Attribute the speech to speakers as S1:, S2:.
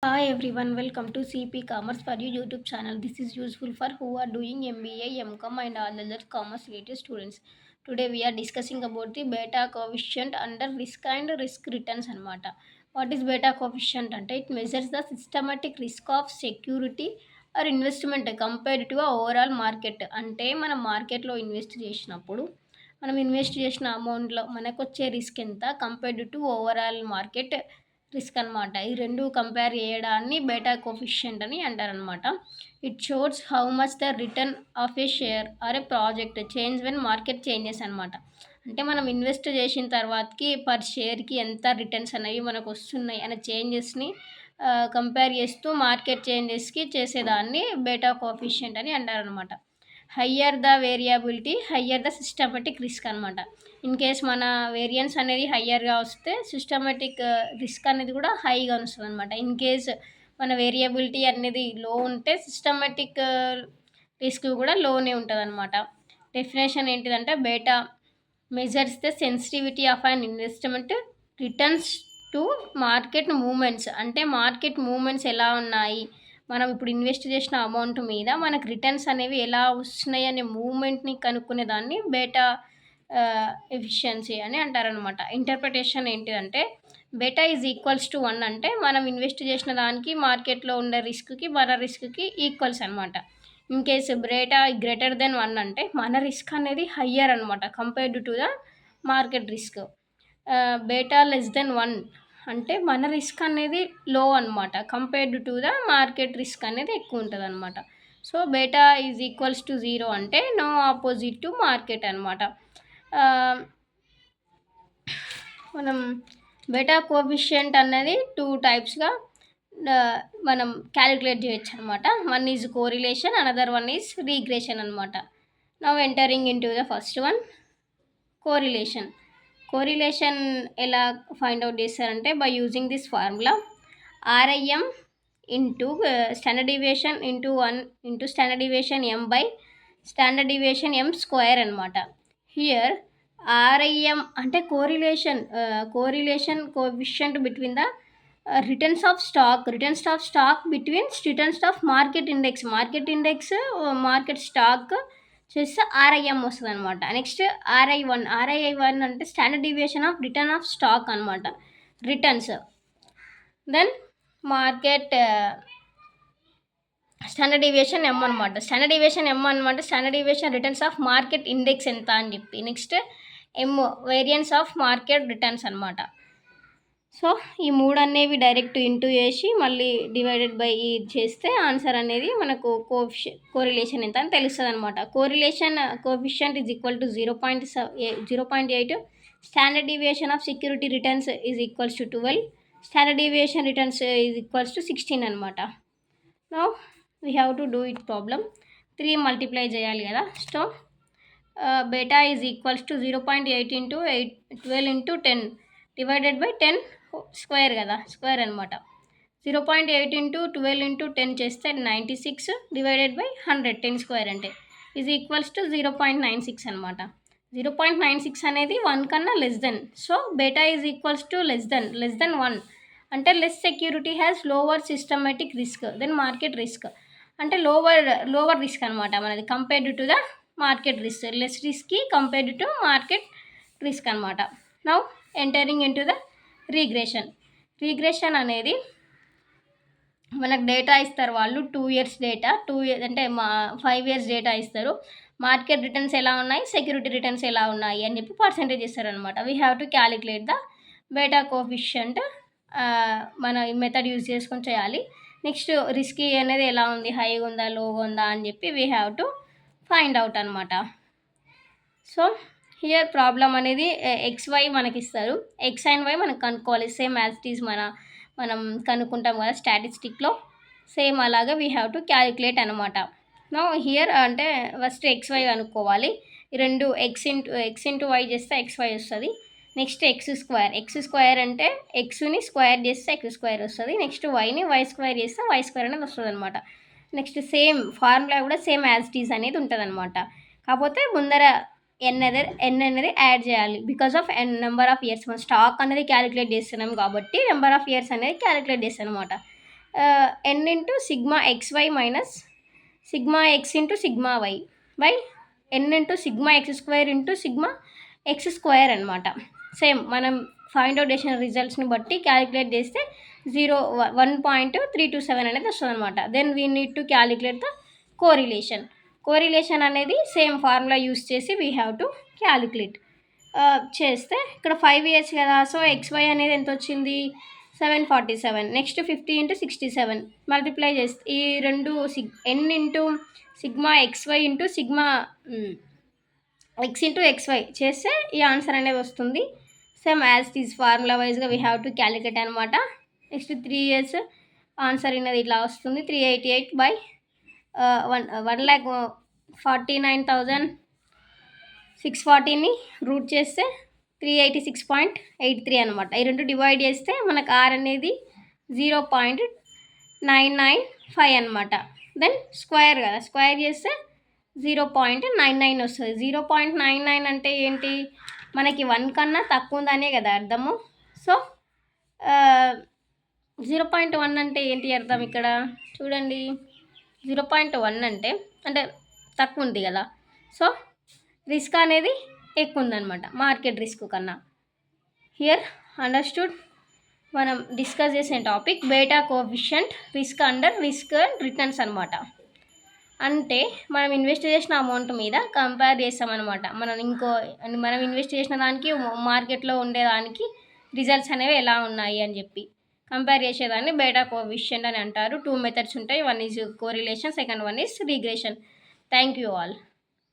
S1: Hi everyone, welcome to CP Commerce for You YouTube channel. This is useful for who are doing MBA, MCOM and all other commerce related students. Today we are discussing about the beta coefficient under risk and risk returns anamata. What is beta coefficient అంటే it measures the systematic risk of security or investment compared to a overall market. అంటే మనం మార్కెట్లో invest చేసినప్పుడు మనం invest చేసిన అమౌంట్లో మనకు వచ్చే risk ఎంత compared to overall market risk అనమాట. ఈ 2 కంపేర్ చేయడాన్ని బీటా కోఎఫిషియంట్ అని అంటారనమాట. It shows how much the return of a share or a project change when market changes అనమాట. అంటే మనం ఇన్వెస్ట్ చేసిన తర్వాతకి పర్ షేర్‌కి ఎంత రిటర్న్స్ అనేవి మనకు వస్తున్నాయి అనే చేంజెస్‌ని కంపేర్ చేస్తూ మార్కెట్ చేంజెస్‌కి చేసేదాన్ని బీటా కోఎఫిషియంట్ అని అంటారనమాట. Higher the variability, higher the systematic risk అనమాట. ఇన్ కేస్ మన వేరియన్స్ అనేది హయ్యర్‌గా వస్తే సిస్టమాటిక్ రిస్క్ అనేది కూడా హైగా వస్తదనమాట. ఇన్ కేస్ మన వేరియబిలిటీ అనేది లో ఉంటే సిస్టమాటిక్ రిస్క్ కూడా లోనే ఉంటదనమాట. డెఫినేషన్ ఏంటిదంటే beta measures the sensitivity of an investment returns to market movements. అంటే మార్కెట్ మూవ్‌మెంట్స్ ఎలా ఉన్నాయి, మనం ఇప్పుడు ఇన్వెస్ట్ చేసిన అమౌంట్ మీద మనకు రిటర్న్స్ అనేవి ఎలా వస్తున్నాయి అనే మూవ్‌మెంట్‌ని కనుక్కునే దాన్ని బీటా ఎఫిషియన్సీ అని అంటారనమాట. ఇంటర్ప్రిటేషన్ ఏంటిదంటే బీటా ఈజ్ ఈక్వల్స్ టు 1 అంటే మనం ఇన్వెస్ట్ చేసిన దానికి మార్కెట్‌లో ఉండే రిస్క్‌కి మన రిస్క్‌కి ఈక్వల్స్ అనమాట. In case beta greater than 1 అంటే మన రిస్క్ అనేది హయ్యర్ అనమాట compared to the market risk. Beta less than 1 అంటే మన రిస్క్ అనేది లో అనమాట compared to the market risk అనేది ఎక్కువ ఉంటదనమాట. So beta is equals to 0 అంటే నో ఆపోజిట్ టు మార్కెట్ అనమాట. మనం బీటా కోఎఫిషియంట్ అన్నది 2 టైప్స్‌గా మనం క్యాలిక్యులేట్ చేయొచ్చు అనమాట. One is correlation, another one is regression అనమాట. Now entering into the first one, correlation. Correlation ఎలా ఫైండ్ అవుట్ చేస్తారంటే by using this formula RIM into standard deviation into 1 into standard deviation M by standard deviation M square అనమాట. Here RIM అంటే correlation coefficient between the returns of stock between returns of market index. Market stock చేస్తే RIM వస్తుంది అనమాట. Next ఆర్ఐ1 అంటే standard deviation of return of stock అనమాట, returns. Then market standard deviation M అనమాట. Standard deviation returns of market index ఎంత అని చెప్పి. Next M variance of market returns అనమాట. సో ఈ 3 అనేవి డైరెక్ట్ ఇంటూ చేసి మళ్ళీ డివైడెడ్ బై చేస్తే ఆన్సర్ అనేది మనకు కోరిలేషన్ ఎంత అని తెలుస్తుంది అనమాట. Correlation coefficient is equal to 0.8. Standard deviation of security returns is equals to 12. Standard deviation returns is equals to 16 అనమాట. Now we have to do it problem. 3 multiply చేయాలి కదా. So beta is equals to 0.8 into 12 into 10 divided by 10 square కదా, square అనమాట. 0.8 into 12 into 10 చేస్తే 96 divided by 100, 10 square అంటే is equals to 0.96 అనమాట. 0.96 అనేది 1 కన్నా less than. So beta is equals to less than 1 అంటే less security has lower systematic risk than market risk. అంటే lower risk అనమాట మనది compared to the market risk. Less risky compared to market risk అనమాట. Now entering into the regression అనేది మనకు data ఇస్తారు వాళ్ళు 2 years data, 2 years అంటే 5 years data ఇస్తారు. మార్కెట్ రిటర్న్స్ ఎలా ఉన్నాయి, సెక్యూరిటీ రిటర్న్స్ ఎలా ఉన్నాయి అని చెప్పి పర్సెంటేజ్ ఇస్తారనమాట. We have to calculate the beta coefficient. మన మెథడ్ యూజ్ చేసుకొని చేయాలి. నెక్స్ట్ రిస్కీ అనేది ఎలా ఉంది, హైగా ఉందా లోగా ఉందా అని చెప్పి we have to find out అనమాట. సో హియర్ ప్రాబ్లం అనేది XY మనకి ఇస్తారు, X అండ్ Y మనకు కనుక్కోవాలి. సేమ్ యాజ్ ఇట్ ఈజ్ మనం కనుక్కుంటాం కదా స్టాటిస్టిక్లో, సేమ్ అలాగా వీ హ్యావ్ టు క్యాలిక్యులేట్ అనమాట. నో హియర్ అంటే ఫస్ట్ XY కనుక్కోవాలి. ఈ రెండు ఎక్స్ ఇంటూ వై చేస్తే XY వస్తుంది. నెక్స్ట్ ఎక్స్ స్క్వేర్ అంటే ఎక్స్ని స్క్వేర్ చేస్తే ఎక్స్ స్క్వేర్ వస్తుంది. నెక్స్ట్ వైని వై స్క్వేర్ చేస్తే వై స్క్వేర్ అనేది వస్తుంది అనమాట. నెక్స్ట్ సేమ్ ఫార్ములా కూడా సేమ్ యాజ్ ఇట్ ఈజ్ అనేది ఉంటుంది అనమాట. కాకపోతే ముందర ఎన్ అనేది యాడ్ చేయాలి because of number of years. మనం స్టాక్ అనేది క్యాలిక్యులేట్ చేస్తున్నాం కాబట్టి నెంబర్ ఆఫ్ ఇయర్స్ అనేది క్యాలిక్యులేట్ చేస్తాం అనమాట. n into sigma xy minus sigma x into sigma y by n into sigma x square into sigma x square అనమాట. Same మనం find out చేసిన రిజల్ట్స్ని బట్టి క్యాలిక్యులేట్ చేస్తే 1.327 అనేది వస్తుంది అనమాట. Then we need to calculate the correlation అనేది సేమ్ ఫార్ములా యూస్ చేసి వీ హ్యావ్ టు క్యాలిక్యులేట్ చేస్తే ఇక్కడ 5 ఇయర్స్ కదా, సో xy అనేది ఎంత వచ్చింది 747. నెక్స్ట్ 50 ఇంటూ 67 మల్టిప్లై చేస్తే ఈ రెండు n into sigma xy into sigma x into xy చేస్తే ఈ ఆన్సర్ అనేది వస్తుంది. సేమ్ యాజ్ దీస్ ఫార్ములా వైజ్గా వీ హ్యావ్ టు క్యాలిక్యులేట్ అనమాట. నెక్స్ట్ 3 ఇయర్స్ ఆన్సర్ అనేది ఇట్లా వస్తుంది 388 బై 1,49,640ని రూట్ చేస్తే 386.83 అనమాట. ఈ రెండు డివైడ్ చేస్తే మనకు ఆర్ అనేది 0.995 అనమాట. దెన్ స్క్వేర్ కదా, స్క్వేర్ చేస్తే 0.99 వస్తుంది. 0.99 అంటే ఏంటి, మనకి 1 కన్నా తక్కువ ఉందనే కదా అర్థము. సో 0.1 అంటే ఏంటి అర్థం ఇక్కడ చూడండి. 0.1 అంటే తక్కువ ఉంది కదా, సో రిస్క్ అనేది ఎక్కువ ఉందన్నమాట మార్కెట్ రిస్క్ కన్నా. Here understood. మనం డిస్కస్ చేసిన topic beta coefficient risk under risk and returns అనమాట. అంటే మనం ఇన్వెస్ట్ చేసిన అమౌంట్ మీద కంపేర్ చేస్తామన్నమాట. మనం ఇన్వెస్ట్ చేసిన దానికి మార్కెట్లో ఉండేదానికి రిజల్ట్స్ అనేవి ఎలా ఉన్నాయి అని చెప్పి కంపేర్ చేసేదాన్ని బేటా కోఎఫిషియంట్ అని అంటారు. 2 మెథడ్స్ ఉంటాయి. One is correlation, second one is regression. Thank you all.